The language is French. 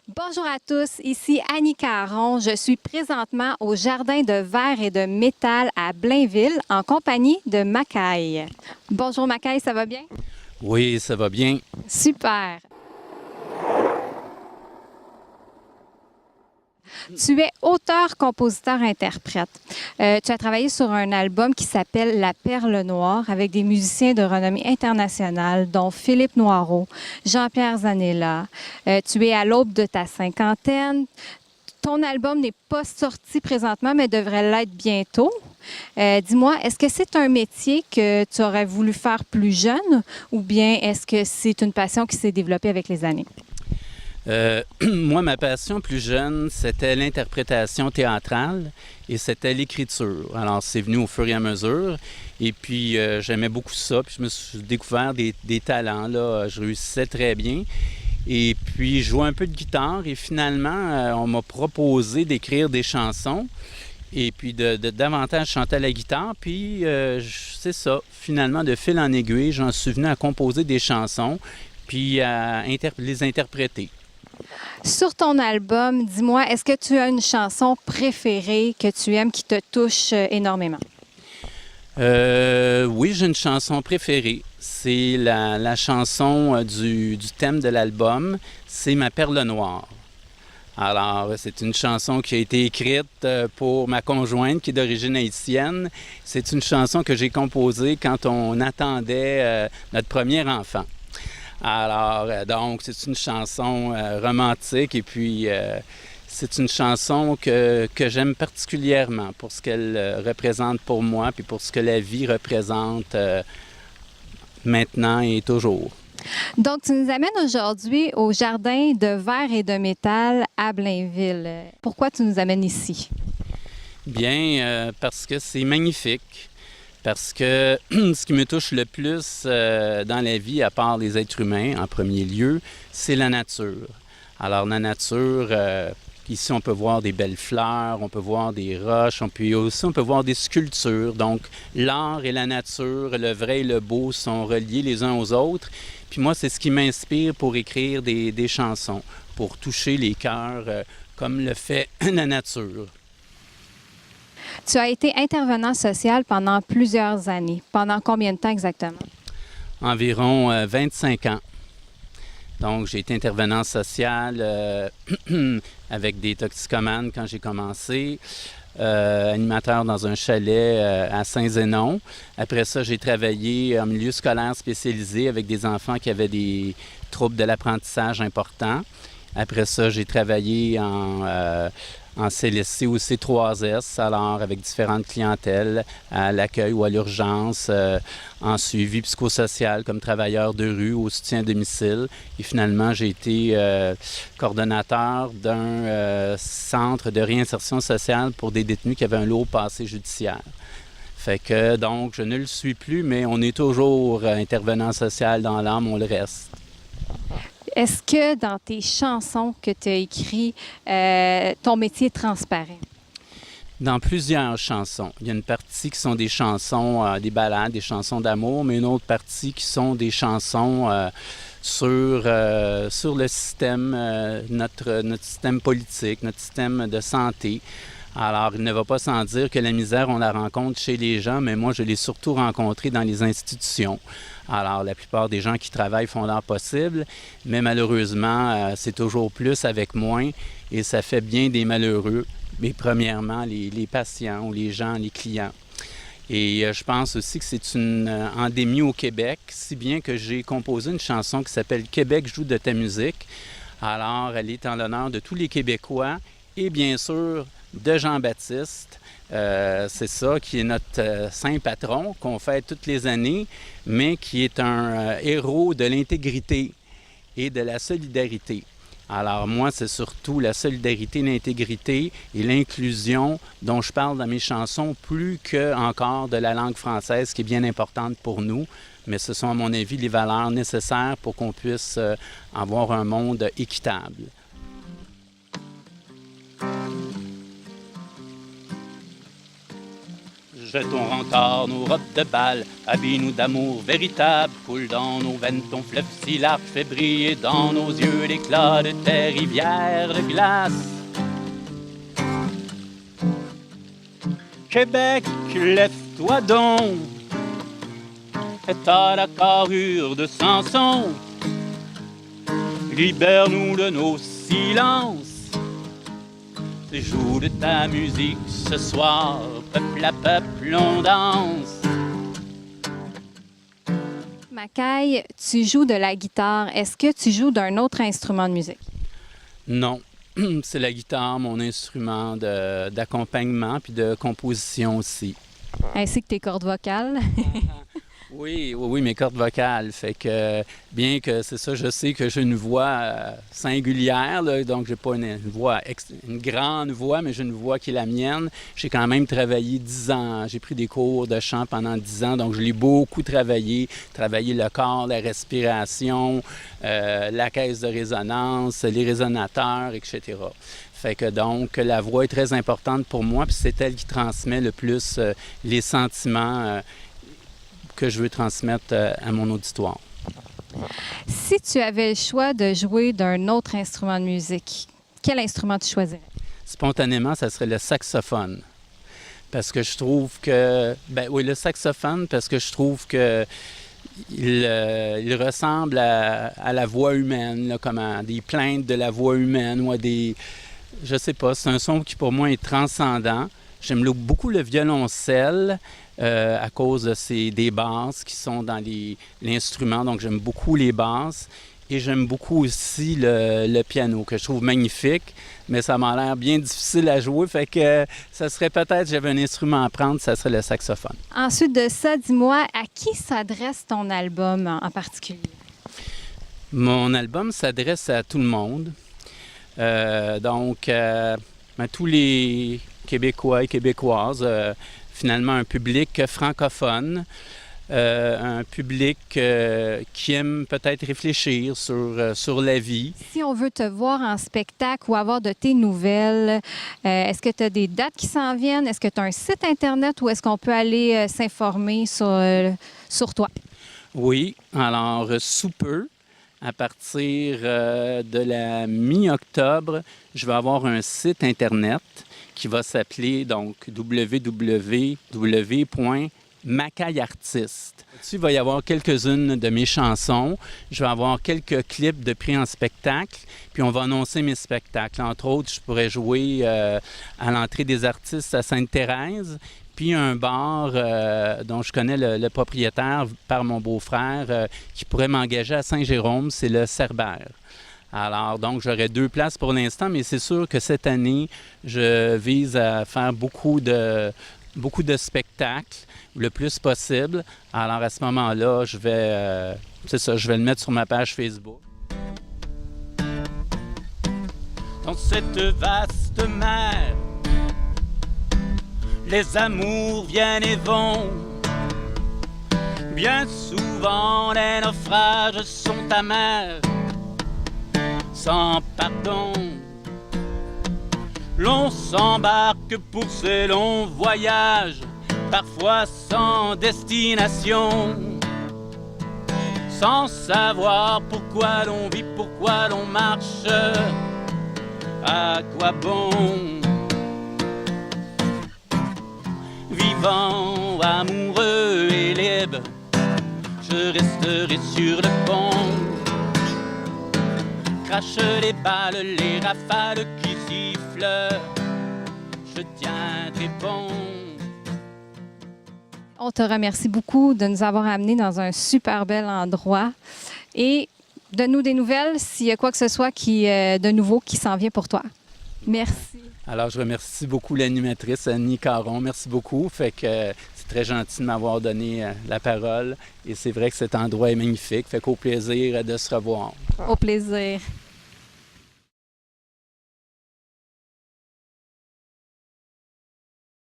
Bonjour à tous, ici Annie Caron. Je suis présentement au Jardin de verre et de métal à Blainville en compagnie de Macaille. Bonjour Macaille, ça va bien? Oui, ça va bien. Super. Tu es auteur, compositeur, interprète. Tu as travaillé sur un album qui s'appelle La Perle Noire avec des musiciens de renommée internationale, dont Philippe Noireau, Jean-Pierre Zanella. Tu es à l'aube de ta cinquantaine. Ton album n'est pas sorti présentement, mais devrait l'être bientôt. Dis-moi, est-ce que c'est un métier que tu aurais voulu faire plus jeune ou bien est-ce que c'est une passion qui s'est développée avec les années? Moi, ma passion plus jeune, c'était l'interprétation théâtrale et c'était l'écriture. Alors, c'est venu au fur et à mesure. Et puis, j'aimais beaucoup ça. Puis, je me suis découvert des talents. Là. Je réussissais très bien. Et puis, je jouais un peu de guitare. Et finalement, on m'a proposé d'écrire des chansons. Et puis, de davantage chanter à la guitare. Puis, c'est ça. Finalement, de fil en aiguille, j'en suis venu à composer des chansons puis à les interpréter. Sur ton album, dis-moi, est-ce que tu as une chanson préférée que tu aimes, qui te touche énormément? Oui, j'ai une chanson préférée. C'est la chanson du thème de l'album. C'est Ma Perle Noire. Alors, c'est une chanson qui a été écrite pour ma conjointe qui est d'origine haïtienne. C'est une chanson que j'ai composée quand on attendait notre premier enfant. Alors, donc, c'est une chanson romantique et puis c'est une chanson que j'aime particulièrement pour ce qu'elle représente pour moi puis pour ce que la vie représente maintenant et toujours. Donc, tu nous amènes aujourd'hui au Jardin de verre et de métal à Blainville. Pourquoi tu nous amènes ici? Bien, parce que c'est magnifique. Parce que ce qui me touche le plus dans la vie, à part les êtres humains en premier lieu, c'est la nature. Alors la nature, ici on peut voir des belles fleurs, on peut voir des roches, on peut voir des sculptures. Donc l'art et la nature, le vrai et le beau sont reliés les uns aux autres. Puis moi, c'est ce qui m'inspire pour écrire des chansons, pour toucher les cœurs comme le fait la nature. Tu as été intervenant social pendant plusieurs années. Pendant combien de temps exactement? Environ 25 ans. Donc, j'ai été intervenant social avec des toxicomanes quand j'ai commencé, animateur dans un chalet à Saint-Zénon. Après ça, j'ai travaillé en milieu scolaire spécialisé avec des enfants qui avaient des troubles de l'apprentissage importants. Après ça, j'ai travaillé en CLSC ou C3S, alors avec différentes clientèles, à l'accueil ou à l'urgence, en suivi psychosocial comme travailleur de rue au soutien à domicile. Et finalement, j'ai été coordonnateur d'un centre de réinsertion sociale pour des détenus qui avaient un lourd passé judiciaire. Fait que, donc, je ne le suis plus, mais on est toujours intervenant social dans l'âme, on le reste. Est-ce que dans tes chansons que tu as écrites, ton métier transparaît? Dans plusieurs chansons. Il y a une partie qui sont des chansons, des ballades, des chansons d'amour, mais une autre partie qui sont des chansons sur le système, notre système politique, notre système de santé. Alors, il ne va pas sans dire que la misère, on la rencontre chez les gens, mais moi, je l'ai surtout rencontrée dans les institutions. Alors, la plupart des gens qui travaillent font leur possible, mais malheureusement, c'est toujours plus avec moins et ça fait bien des malheureux. Mais premièrement, les patients ou les gens, les clients. Et je pense aussi que c'est une endémie au Québec, si bien que j'ai composé une chanson qui s'appelle « Québec, joue de ta musique ». Alors, elle est en l'honneur de tous les Québécois et bien sûr de Jean-Baptiste. C'est ça, qui est notre saint patron qu'on fête toutes les années, mais qui est un héros de l'intégrité et de la solidarité. Alors moi, c'est surtout la solidarité, l'intégrité et l'inclusion dont je parle dans mes chansons, plus que encore de la langue française qui est bien importante pour nous, mais ce sont à mon avis les valeurs nécessaires pour qu'on puisse avoir un monde équitable. jetons encore nos robes de bal, habille-nous d'amour véritable, coule dans nos veines ton fleuve si large, fait briller dans nos yeux l'éclat de tes rivières de glace. Québec, lève-toi donc, et à la carrure de Samson, libère-nous de nos silences. Joue de ta musique ce soir, peuple à peuple on danse. Mackay, tu joues de la guitare. Est-ce que tu joues d'un autre instrument de musique? Non, c'est la guitare, mon instrument d'accompagnement puis de composition aussi. Ainsi que tes cordes vocales. Oui, mes cordes vocales. Fait que, bien que c'est ça, je sais que j'ai une voix singulière, là, donc j'ai pas une grande voix, mais j'ai une voix qui est la mienne. J'ai quand même travaillé 10 ans. J'ai pris des cours de chant pendant 10 ans, donc je l'ai beaucoup travaillé le corps, la respiration, la caisse de résonance, les résonateurs, etc. Fait que donc, la voix est très importante pour moi, puis c'est elle qui transmet le plus les sentiments que je veux transmettre à mon auditoire. Si tu avais le choix de jouer d'un autre instrument de musique, quel instrument tu choisirais? Spontanément, ça serait le saxophone. Parce que je trouve que... le saxophone, parce que je trouve que il ressemble à la voix humaine, là, comme à des plaintes de la voix humaine ou à des... Je sais pas, c'est un son qui pour moi est transcendant. J'aime beaucoup le violoncelle à cause des basses qui sont dans l'instrument. Donc, j'aime beaucoup les basses. Et j'aime beaucoup aussi le piano, que je trouve magnifique, mais ça m'a l'air bien difficile à jouer. Fait que ça serait peut-être, j'avais un instrument à apprendre, ça serait le saxophone. Ensuite de ça, dis-moi, à qui s'adresse ton album en particulier? Mon album s'adresse à tout le monde. Donc, à tous les Québécois et Québécoises, finalement un public francophone, un public qui aime peut-être réfléchir sur la vie. Si on veut te voir en spectacle ou avoir de tes nouvelles, est-ce que tu as des dates qui s'en viennent? Est-ce que tu as un site Internet ou est-ce qu'on peut aller s'informer sur toi? Oui, alors sous peu, à partir de la mi-octobre, je vais avoir un site Internet qui va s'appeler donc www.mackayartiste. Dessus, il va y avoir quelques-unes de mes chansons. Je vais avoir quelques clips de pris en spectacle, puis on va annoncer mes spectacles. Entre autres, je pourrais jouer à l'entrée des artistes à Sainte-Thérèse, puis un bar dont je connais le propriétaire par mon beau-frère qui pourrait m'engager à Saint-Jérôme, c'est le Cerbère. Alors, donc, j'aurai 2 places pour l'instant, mais c'est sûr que cette année, je vise à faire beaucoup de spectacles, le plus possible. Alors, à ce moment-là, je vais le mettre sur ma page Facebook. Dans cette vaste mer, les amours viennent et vont. Bien souvent, les naufrages sont amers. Sans pardon, l'on s'embarque pour ces longs voyages, parfois sans destination, sans savoir pourquoi l'on vit, pourquoi l'on marche, à quoi bon? Vivant, amoureux et libre, je resterai sur le pont. Crache les balles, les rafales qui sifflent, je tiendrai bon. On te remercie beaucoup de nous avoir amenés dans un super bel endroit et donne-nous des nouvelles s'il y a quoi que ce soit de nouveau qui s'en vient pour toi. Merci. Alors, je remercie beaucoup l'animatrice Annie Caron. Merci beaucoup. Fait que c'est très gentil de m'avoir donné la parole. Et c'est vrai que cet endroit est magnifique. Fait qu'au plaisir de se revoir. Au plaisir.